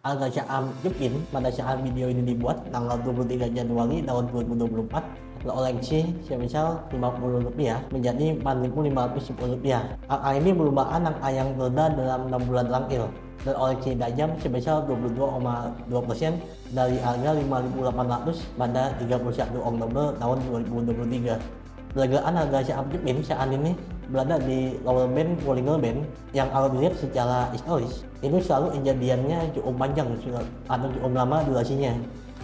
Harga saham Jepin pada saat video ini dibuat tanggal 23 Januari tahun 2024 terkoreksi sebesar Rp50 menjadi Rp4.510. Angka ini merupakan angka yang terendah dalam 6 bulan terakhir. Terkoreksi tajam sebesar 22,2% dari harga 5.800 pada 31 Oktober tahun 2023. Pergerakan harga saham Jepin saat ini berada di lower band Bollinger Band yang kalau dilihat secara historis itu selalu kejadiannya cukup panjang atau cukup lama durasinya.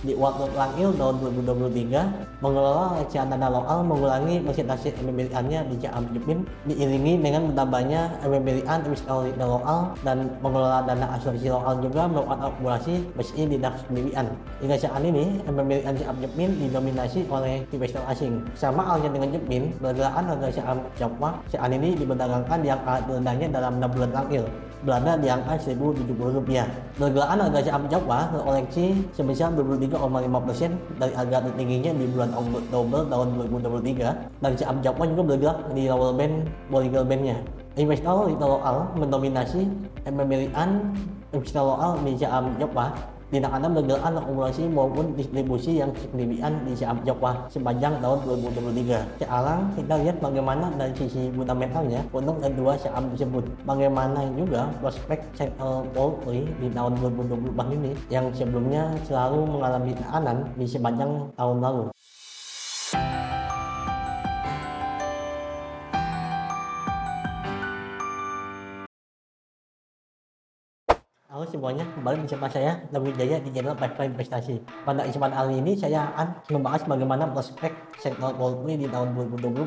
Di waktu terakhir tahun 2023, pengelola reksadana lokal mengurangi persentase pemilikannya di saham Jepin diiringi dengan bertambahnya pemilikan investor lokal dan pengelola dana asuransi lokal juga melakukan akumulasi meski tidak sendirian. Hingga saat ini, pemilikan saham Jepin didominasi oleh investor asing. Sama halnya dengan Jepin, pergerakan harga saham Jepang saat ini diperdagangkan di angka terendahnya dalam 6 bulan terakhir, berada di angka Rp1.070. Pergerakan harga saham Jepang terkoreksi sebesar 23,5% dari harga tertingginya di bulan Oktober tahun 2023, dan saham Jepang juga bergerak di lower band Bollinger Band-nya. Investor lokal mendominasi pemilikan investor lokal di saham Jepang tidak ada pergerakan akumulasi maupun distribusi yang signifikan di saham Jepang sepanjang tahun 2023. Sekarang kita lihat bagaimana dari sisi fundamentalnya untuk kedua saham tersebut. Bagaimana juga prospek sektor poultry di tahun 2024 ini yang sebelumnya selalu mengalami tekanan di sepanjang tahun lalu. Halo semuanya, kembali bersama saya David Jaya di channel Pipeline Investasi. Pada kesempatan kali ini saya akan membahas bagaimana prospek sektor poultry di tahun 2024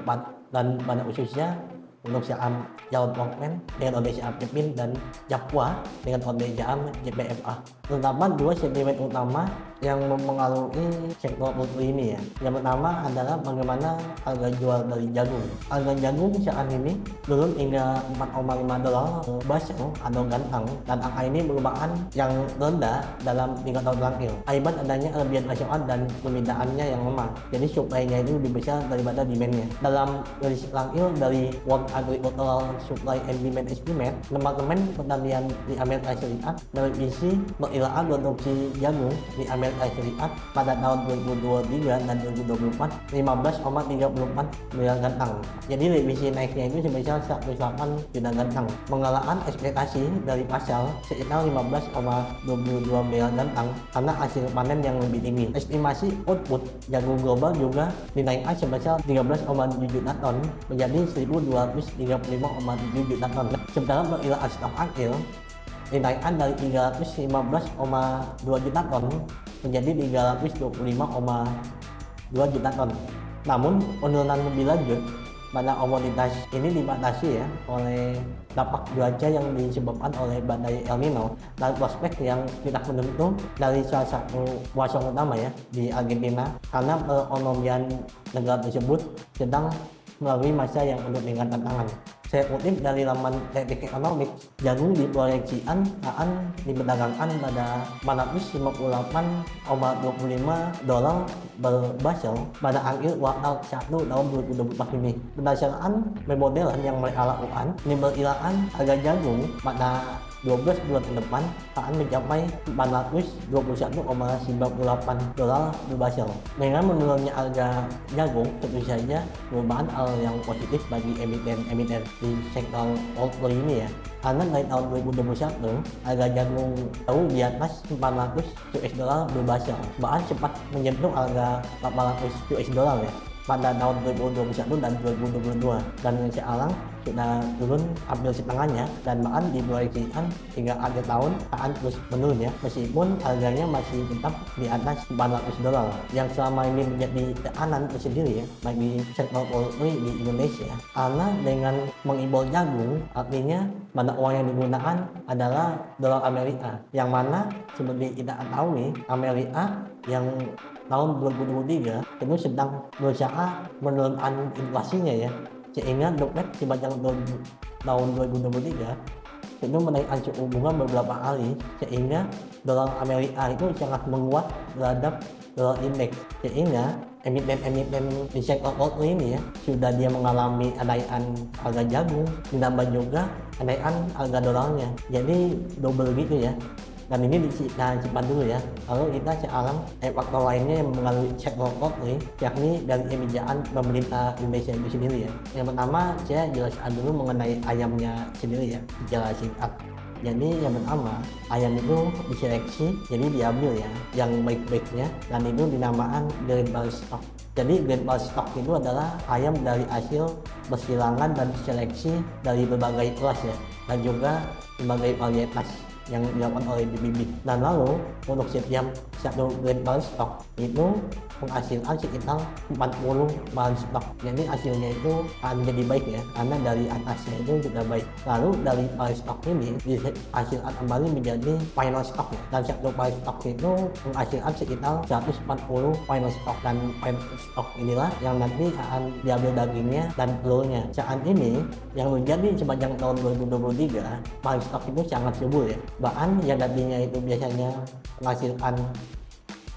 dan pada khususnya untuk saham Jauh Pokpen dengan kode saham Jepin dan Japwa dengan kode saham JPFA. Terdapat dua sentimen utama yang mempengaruhi sektor poultry ini ya. Yang pertama adalah bagaimana harga jual dari jagung. Harga jagung saat ini turun hingga $4,5 basel atau gantang, dan angka ini merupakan yang rendah dalam 3 tahun terakhir akibat adanya kelebihan pasokan dan permintaannya yang lemah. Jadi supply-nya itu lebih besar daripada demand-nya. Dalam rilis terakhir dari World Agricultural Supply and Demand Estimate, Departemen Pertanian di Amerika Serikat merevisi perkiraan produksi jagung di Amerika Serikat pada tahun 2023 dan 2024 15,34 miliar gantang. Jadi revisi naiknya itu sebesar 108 juta gantang, mengalahkan ekspektasi dari pasar sekitar 15,22 miliar gantang karena hasil panen yang lebih tinggi. Estimasi output jagung global juga dinaikkan sebesar 13,7 juta ton menjadi 1.235,7 juta ton. Sementara perkiraan stok akhir dinaikkan dari 315,2 juta ton menjadi 325,2 juta ton. Namun penurunan lebih lanjut pada komoditas ini dibatasi ya oleh dampak cuaca yang disebabkan oleh badai El Nino dan prospek yang tidak menentu dari salah satu pasar utama ya di Argentina, karena perekonomian negara tersebut sedang melalui masa yang penuh dengan tantangan. Saya kutip dari laman Teknik Ekonomi, jagung diproyeksikan akan diperdagangkan pada $458,25 per basel pada akhir kuartal 1 tahun 2024 ini. Berdasarkan pemodelan yang mereka lakukan, diperkirakan harga jagung pada 12 bulan ke depan akan mencapai $421,98 per basel. Dengan menurunnya harga jagung tentu saja merupakan hal yang positif bagi emiten-emiten di sektor poultry ini ya, karena dari tahun 2021 harga jagung jauh di atas $400 per basel, bahkan cepat menyentuh harga $800 ya pada tahun 2021 dan 2022, dan sekarang sudah turun hampir setengahnya dan bahkan diproyeksikan hingga akhir tahun akan terus menurun ya, meskipun harganya masih tetap di atas $400 yang selama ini menjadi tekanan tersendiri ya bagi sektor poultry di Indonesia, karena dengan mengimpor jagung artinya mana uang yang digunakan adalah dolar Amerika, yang mana seperti kita tahu nih, Amerika yang tahun 2023 itu sedang berusaha menurunkan inflasinya ya, sehingga The Fed sepanjang tahun 2023 itu menaikkan suku bunga beberapa kali, sehingga dolar Amerika itu sangat menguat terhadap dolar indeks, sehingga emiten-emiten di sektor poultry ini ya sudah dia mengalami kenaikan harga jagung, ditambah juga kenaikan harga dolarnya, jadi double gitu ya. dan ini kita simpan dulu ya. Lalu kita sekarang faktor lainnya yang mengalami check nih, yakni dari kebijakan pemerintah Indonesia itu sendiri ya. Yang pertama saya jelaskan dulu mengenai ayamnya sendiri ya, secara singkat. Jadi yang pertama, ayam itu diseleksi, jadi diambil ya yang baik-baiknya, dan itu dinamakan grade bar stock. Jadi grade bar stock itu adalah ayam dari hasil persilangan dan seleksi dari berbagai kelas ya, dan juga berbagai varietas yang dilakukan oleh bibit. Dan lalu untuk setiap satu grade bar stock itu menghasilkan sekitar 40 bahan stok. Jadi hasilnya itu akan menjadi baik ya, karena dari atasnya itu sudah baik. Lalu dari bahan stok ini dihasilkan kembali menjadi final stock ya. Dan satu bahan stok itu menghasilkan sekitar 140 final stock, dan final stock inilah yang nanti akan diambil dagingnya dan telurnya. Saat ini yang menjadi sepanjang tahun 2023 bahan stok itu sangat subur ya. Bahkan yang tadinya itu biasanya menghasilkan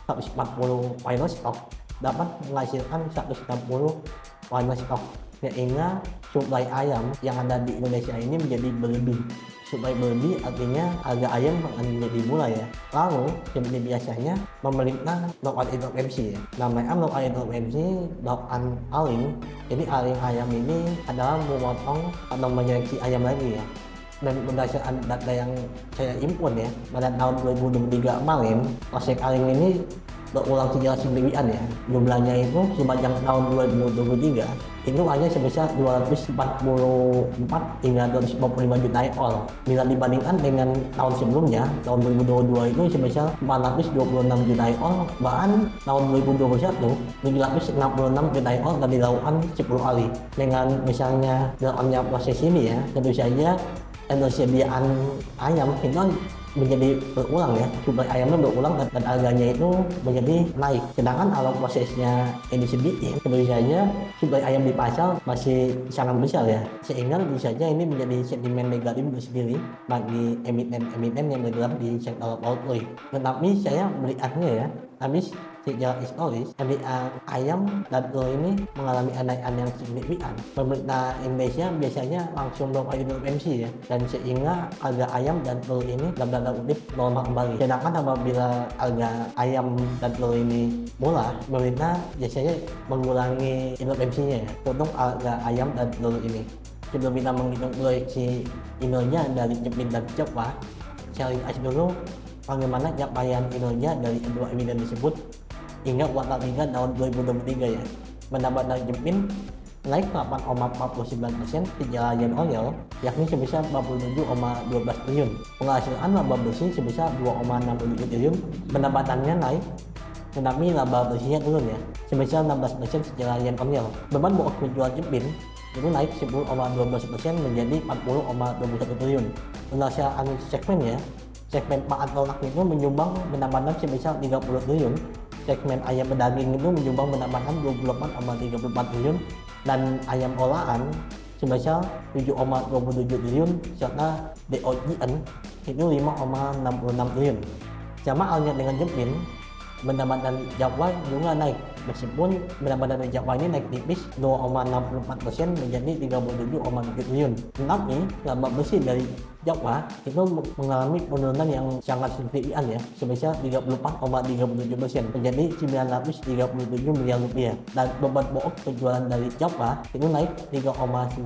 140 final stock dapat menghasilkan 160 final stock, sehingga suplai ayam yang ada di Indonesia ini menjadi berlebih. Suplai berlebih artinya harga ayam akan menjadi murah ya. Lalu seperti biasanya pemerintah melakukan intervensi ya, namanya melakukan intervensi melakukan aling. Jadi aling ayam ini adalah memotong atau menyeleksi ayam lagi ya. Dan berdasarkan data yang saya impun ya, pada tahun 2023 kemarin proses aling ini berulang secara signifikan ya. Jumlahnya itu sepanjang tahun 2023 itu hanya sebesar 244 hingga 255 juta ekor. Bila dibandingkan dengan tahun sebelumnya, tahun 2022 itu sebesar 426 juta ekor, bahkan tahun 2021 766 juta ekor dan dilakukan 10 kali. Dengan misalnya dilakukannya proses ini ya, tentu saja ketersediaan ayam itu menjadi berulang ya, suplai ayamnya berulang dan harganya itu menjadi naik. Sedangkan kalau prosesnya ini sedikit, tentu saja suplai ayam di pasar masih sangat besar ya, sehingga tentu saja ini menjadi sentimen negatif sendiri bagi emiten-emiten yang bergerak di sektor poultry. Tetapi saya melihatnya ya, habis secara historis, ayam dan telur ini mengalami kenaikan yang signifikan. Pemerintah Indonesia biasanya langsung melakukan intervensi ya, dan sehingga harga ayam dan telur ini dalam tanda kutip normal kembali. Sedangkan apabila harga ayam dan telur ini murah, pemerintah biasanya mengurangi intervensinya ya, untuk harga ayam dan telur ini. Sebelum kita menghitung proyeksi kinerja dari Jepin dan Jepang, saya ringkas dulu bagaimana capaian kinerja dari kedua emiten tersebut hingga kuartal 3 tahun 2023 ya. Pendapatan Jepin naik 8,49% secara year-on-year, yakni sebesar 47,12 triliun. Penghasilan laba bersih sebesar 2,67 triliun. Pendapatannya naik, tetapi laba bersihnya turun ya, sebesar 16% secara year-on-year. Beban pokok penjualan Jepin itu naik 10,12% menjadi 40,21 triliun. Penghasilan segmennya, segmen pakan ternak itu menyumbang pendapatan sebesar 30 triliun. Segmen ayam pedaging itu menyumbang pendapatan 28,34 triliun, dan ayam olahan sebesar 7,27 triliun, serta DOJN itu 5,66 triliun. Sama halnya dengan Jepin, pendapatan Jawa juga naik, meskipun pendapatan dari Jawa ini naik tipis 2,64% menjadi 37,7 triliun. Tetapi laba bersih dari Jawa itu mengalami penurunan yang sangat signifikan ya, sebesar 34,37% menjadi 937 miliar rupiah. Dan beban pokok penjualan dari Jawa itu naik 3,9%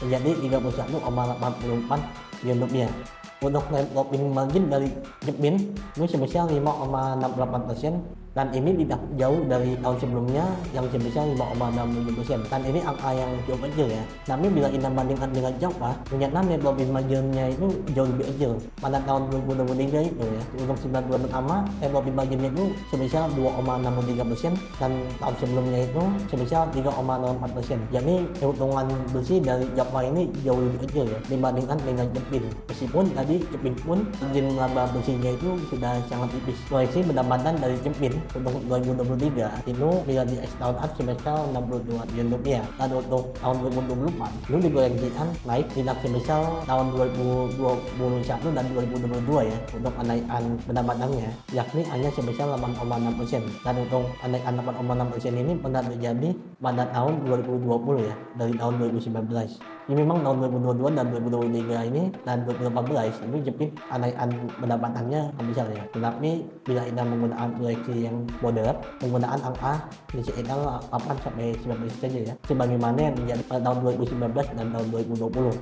menjadi 31,84 miliar rupiah. Untuk net profit margin dari Jepin itu sebesar 5,68%, dan ini tidak jauh dari tahun sebelumnya yang sebesar 5,67%, dan ini angka yang cukup kecil ya. Tapi bila kita bandingkan dengan Jawa, ternyata net profit marginnya itu jauh lebih kecil. Pada tahun 2023 itu ya, untuk 9 bulan pertama net profit marginnya itu sebesar 2,63%, dan tahun sebelumnya itu sebesar 3,04%. Jadi keuntungan bersih dari Jawa ini jauh lebih kecil ya dibandingkan dengan Jepin. Meskipun tadi Jepin pun margin laba bersihnya itu sudah sangat tipis. Proyeksi pendapatan dari Jepin untuk 2023 itu bila di tahun sebesar 62 triliun rupiah, dan untuk tahun 2024 itu diproyeksikan naik tidak sebesar tahun 2021 dan 2022 ya, untuk kenaikan pendapatannya yakni hanya sebesar 8,6%, dan untuk kenaikan 8,6% ini pernah terjadi pada tahun 2020 ya, dari tahun 2019. memang tahun 2022 dan 2023 ini dan 2014 itu Jepit kenaikan pendapatannya besar ya. Tetapi bila kita menggunakan proyeksi yang moderat, penggunaan angka di sekitar 8 sampai 9% saja ya. Sebagaimana yang terjadi pada tahun 2019 dan tahun 2020.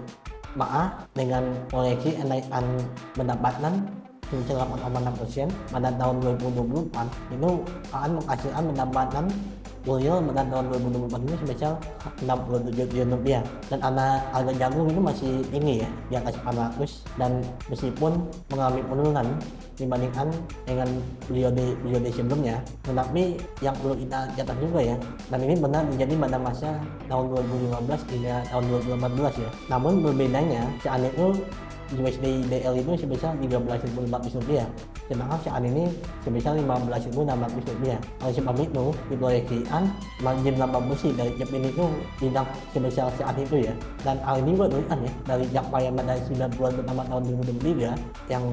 Maka dengan proyeksi kenaikan pendapatan sebesar 8,6% pada tahun 2024 itu akan menghasilkan pendapatan real pada tahun 2024 ini sebesar 67 triliun rupiah. Dan karena harga jagung itu masih tinggi ya, di atas 400, dan meskipun mengalami penurunan dibandingkan dengan periode sebelumnya, tetapi yang perlu kita catat juga ya, dan ini benar terjadi pada masa tahun 2015 hingga tahun 2014 ya. Namun berbedanya saat itu USD DL itu sebesar 13.400 rupiah, sedangkan saat ini sebesar 15.600 rupiah. Oleh sebab itu diproyeksikan margin laba bersih dari Jepin itu tidak sebesar saat itu ya. Dan hal ini juga terlihat ya dari capaian pada 9 bulan pertama tahun 2023 yang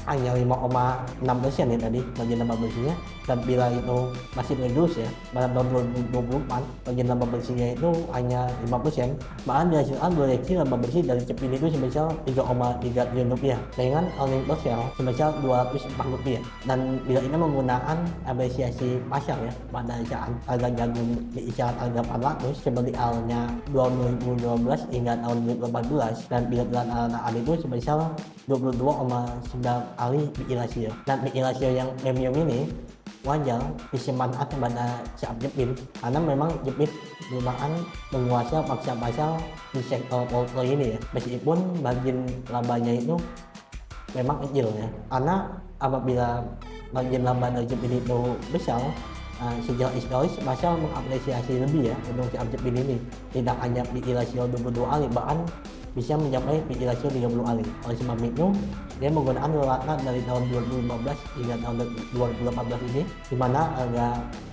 hanya 5,6% ya tadi margin laba bersihnya, dan bila itu masih terus ya pada tahun 2024 margin laba bersihnya itu hanya 5%, bahkan dihasilkan proyeksi laba bersih dari Jepin itu sebesar 3,3 triliun rupiah dengan earning per share sebesar 204 rupiah. Dan bila kita menggunakan apresiasi pasar ya pada saat harga jagung di kisaran harga 400 seperti halnya 2012 hingga tahun 2014, dan bila saat itu sebesar 22,9 kali PE ratio. Dan PE ratio yang premium ini wajar disemanfaatkan pada saat Jepit karena memang Jepit merupakan penguasa pasar di sektor poultry ini ya, meskipun margin labanya itu memang kecil ya, karena apabila margin laba dari Jepit itu besar, sejarah historis pasar mengapresiasi lebih ya untuk saat Jepit ini, tidak hanya PE ratio 22 kali, bahkan bisa mencapai PE ratio 30 kali. Oleh sebab itu dia menggunakan rata dari tahun 2015 hingga tahun 2014 ini, di mana harga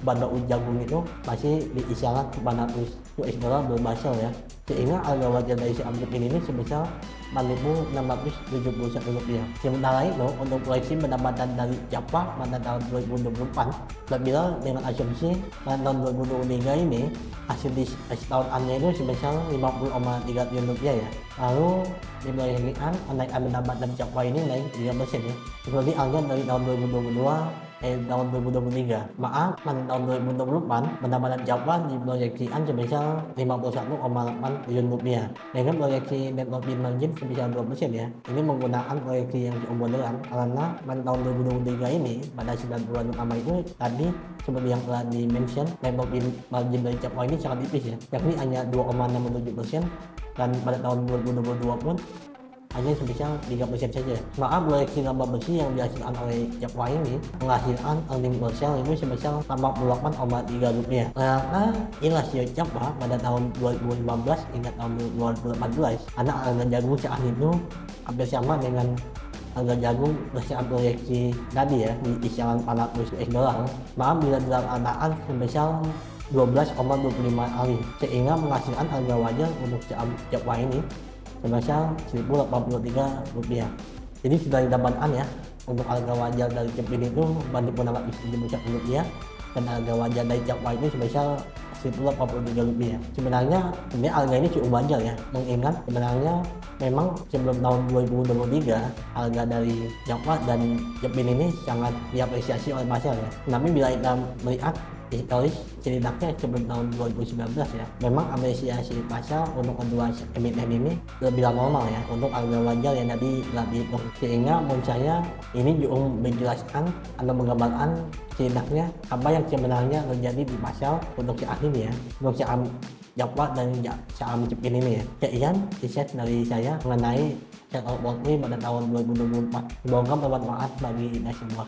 bandar jagung itu masih di kisaran 400 US dollar berbasel ya, sehingga harga wajar dari saham Jepin ini sebesar 4.671 rupiah. Sementara itu untuk proyeksi pendapatan dari Japa pada tahun 2024 apabila dengan asumsi pada tahun 2023 ini hasil di setahunan itu sebesar 50,3 triliun rupiah ya. Lalu diproyeksikan kenaikan pendapatan Japa ini naik 3% ya, seperti angka dari tahun 2022 tahun 2023. Maka pada tahun 2024 pendapatan Japa diproyeksikan sebesar 51,8 triliun rupiah dengan proyeksi net profit margin sebesar 2% ya. Ini menggunakan proyeksi yang cukup moderat karena pada tahun 2023 ini pada 9 bulan pertama itu tadi seperti yang telah di-mention, net profit margin dari Japa ini sangat tipis ya, yakni hanya 2,67%, dan pada tahun 2022 pun hanya sebesar 3% saja. Maka proyeksi laba bersih yang dihasilkan oleh Japa ini menghasilkan earning per share itu sebesar 88,3 rupiah. Ternyata ini rasio Japa pada tahun 2015 hingga tahun 2014, karena harga jagung saat itu hampir sama dengan harga jagung berdasarkan proyeksi tadi ya di kisaran 400 US dollar. Maka bila dilaksanakan sebesar 12,25 kali, sehingga menghasilkan harga wajar untuk saham Japa ini sebesar 1.083 rupiah. Jadi sudah didapatkan ya untuk harga wajar dari Jepin itu banding 671 rupiah, dan harga wajar dari Japa itu sebesar 1.083 rupiah. Sebenarnya ini harga ini cukup wajar ya, mengingat sebenarnya memang sebelum tahun 2023 harga dari Japa dan Jepin ini sangat diapresiasi oleh pasar ya. Tapi bila kita melihat historis ceritanya sebelum tahun 2019 ya, memang apresiasi pasar untuk kedua emiten ini lebih normal ya untuk harga wajar yang tadi telah dihitung, sehingga menurut saya ini juga menjelaskan atau menggambarkan ceritanya apa yang sebenarnya terjadi di pasar untuk saat ini ya, untuk saham Japa dan saham Jepin ini ya. Sekian riset dari saya mengenai sektor poultry pada tahun 2024. Semoga bermanfaat bagi kita semua.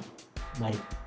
Baik.